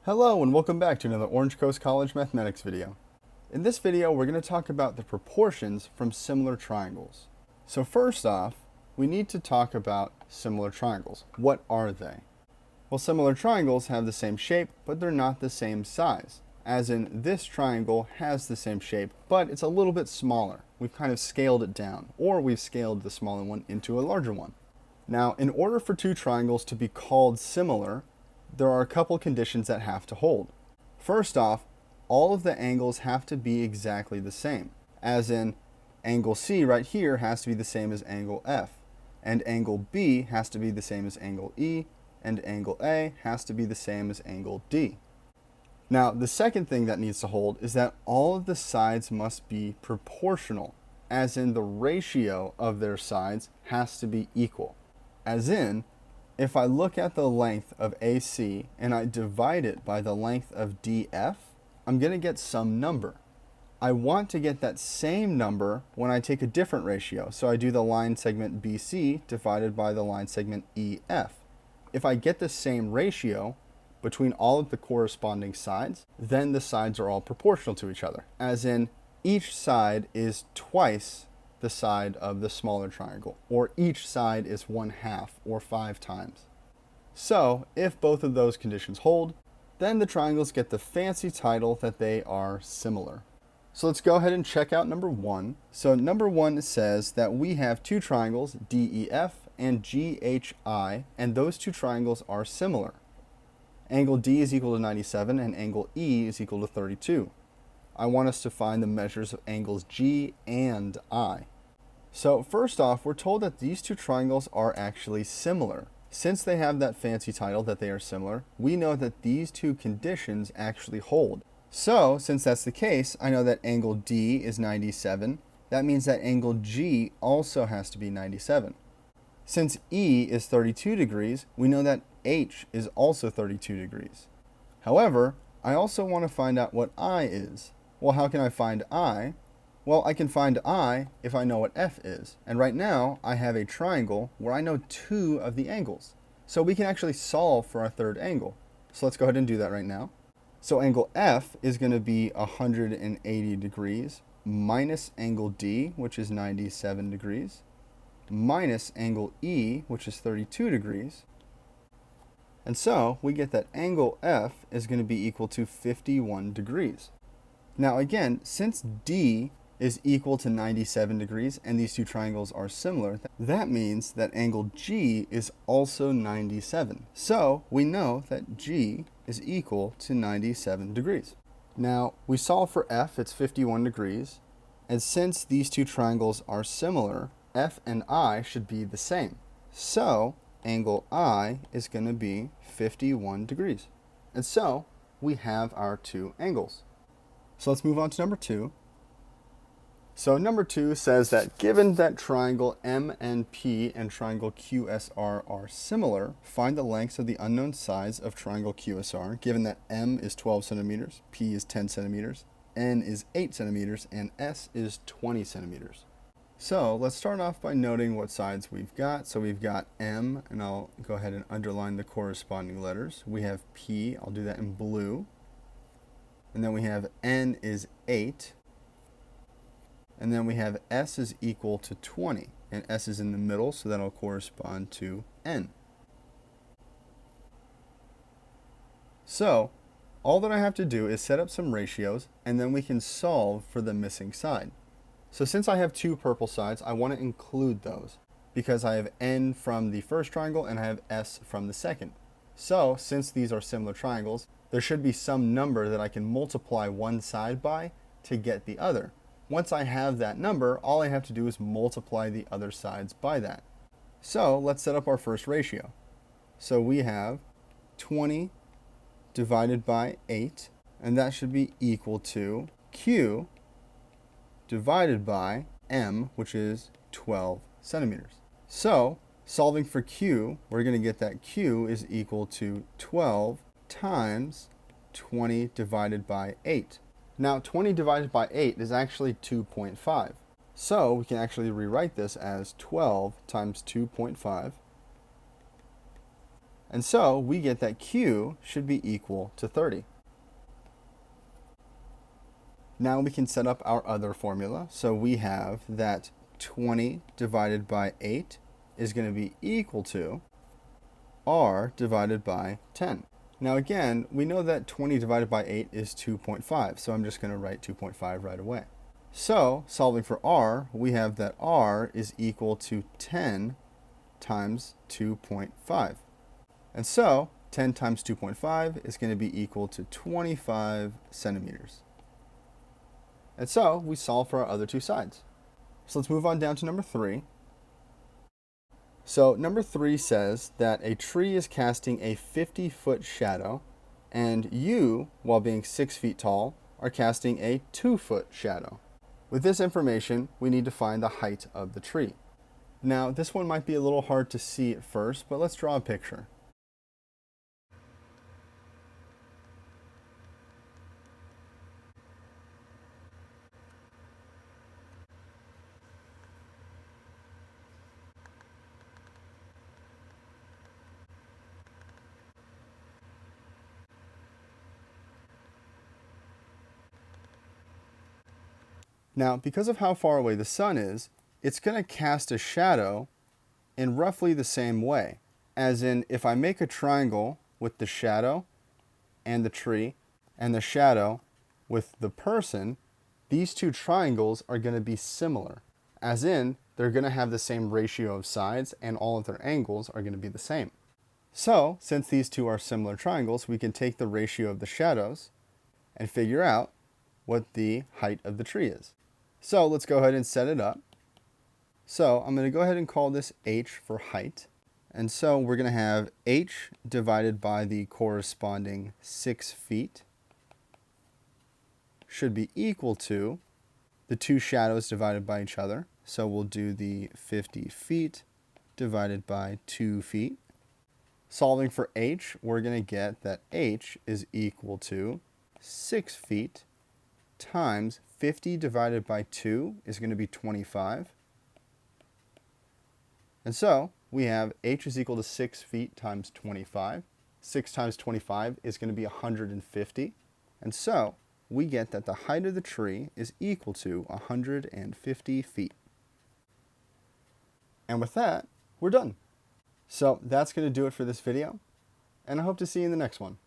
Hello and welcome back to another Orange Coast College mathematics video. In this video we're going to talk about the proportions from similar triangles. So first off, we need to talk about similar triangles. What are they? Well, similar triangles have the same shape, but they're not the same size. As in, this triangle has the same shape, but it's a little bit smaller. We've kind of scaled it down, or we've scaled the smaller one into a larger one. Now, in order for two triangles to be called similar, there are a couple conditions that have to hold. First off, all of the angles have to be exactly the same. As in, angle C right here has to be the same as angle F, and angle B has to be the same as angle E, and angle A has to be the same as angle D. Now, the second thing that needs to hold is that all of the sides must be proportional, as in the ratio of their sides has to be equal. As in, if I look at the length of AC and I divide it by the length of DF, I'm going to get some number. I want to get that same number when I take a different ratio. So I do the line segment BC divided by the line segment EF. If I get the same ratio between all of the corresponding sides, then the sides are all proportional to each other. As in, each side is twice the side of the smaller triangle, or each side is 1/2 or 5 times. So if both of those conditions hold, then the triangles get the fancy title that they are similar. So let's go ahead and check out number 1. So number 1 says that we have two triangles, DEF and GHI, and those two triangles are similar. Angle D is equal to 97 and angle E is equal to 32. I want us to find the measures of angles G and I. So first off, we're told that these two triangles are actually similar. Since they have that fancy title that they are similar, we know that these two conditions actually hold. So since that's the case, I know that angle D is 97. That means that angle G also has to be 97. Since E is 32 degrees, we know that H is also 32 degrees. However, I also want to find out what I is. Well, how can I find I? Well, I can find I if I know what F is. And right now, I have a triangle where I know two of the angles. So we can actually solve for our third angle. So let's go ahead and do that right now. So angle F is going to be 180 degrees minus angle D, which is 97 degrees, minus angle E, which is 32 degrees. And so we get that angle F is going to be equal to 51 degrees. Now again, since D is equal to 97 degrees and these two triangles are similar, that means that angle G is also 97. So we know that G is equal to 97 degrees. Now we solve for F, it's 51 degrees. And since these two triangles are similar, F and I should be the same. So angle I is going to be 51 degrees. And so we have our two angles. So let's move on to number 2. So number 2 says that given that triangle MNP and triangle QSR are similar, find the lengths of the unknown sides of triangle QSR, given that M is 12 centimeters, P is 10 centimeters, N is 8 centimeters, and S is 20 centimeters. So let's start off by noting what sides we've got. So we've got M, and I'll go ahead and underline the corresponding letters. We have P, I'll do that in blue. And then we have N is 8. And then we have S is equal to 20. And S is in the middle, so that'll correspond to N. So all that I have to do is set up some ratios, and then we can solve for the missing side. So since I have two purple sides, I want to include those because I have N from the first triangle and I have S from the second. So since these are similar triangles, there should be some number that I can multiply one side by to get the other. Once I have that number, all I have to do is multiply the other sides by that. So let's set up our first ratio. So we have 20 divided by 8, and that should be equal to Q divided by M, which is 12 centimeters. So solving for Q, we're going to get that Q is equal to 12 times 20 divided by 8. Now 20 divided by 8 is actually 2.5. So we can actually rewrite this as 12 times 2.5. And so we get that Q should be equal to 30. Now we can set up our other formula. So we have that 20 divided by 8 is going to be equal to R divided by 10. Now again, we know that 20 divided by 8 is 2.5, so I'm just going to write 2.5 right away. So, solving for R, we have that R is equal to 10 times 2.5. And so, 10 times 2.5 is going to be equal to 25 centimeters. And so, we solve for our other two sides. So let's move on down to number 3. So number 3 says that a tree is casting a 50-foot shadow, and you, while being 6 feet tall, are casting a 2-foot shadow. With this information, we need to find the height of the tree. Now, this one might be a little hard to see at first, but let's draw a picture. Now, because of how far away the sun is, it's going to cast a shadow in roughly the same way. As in, if I make a triangle with the shadow and the tree, and the shadow with the person, these two triangles are going to be similar. As in, they're going to have the same ratio of sides, and all of their angles are going to be the same. So, since these two are similar triangles, we can take the ratio of the shadows and figure out what the height of the tree is. So let's go ahead and set it up. So I'm going to go ahead and call this h for height. And so we're going to have h divided by the corresponding 6 feet should be equal to the two shadows divided by each other. So we'll do the 50 feet divided by 2 feet. Solving for h, we're going to get that h is equal to 6 feet times 50 divided by 2 is going to be 25. And so we have h is equal to 6 feet times 25. 6 times 25 is going to be 150. And so we get that the height of the tree is equal to 150 feet. And with that, we're done. So that's going to do it for this video, and I hope to see you in the next one.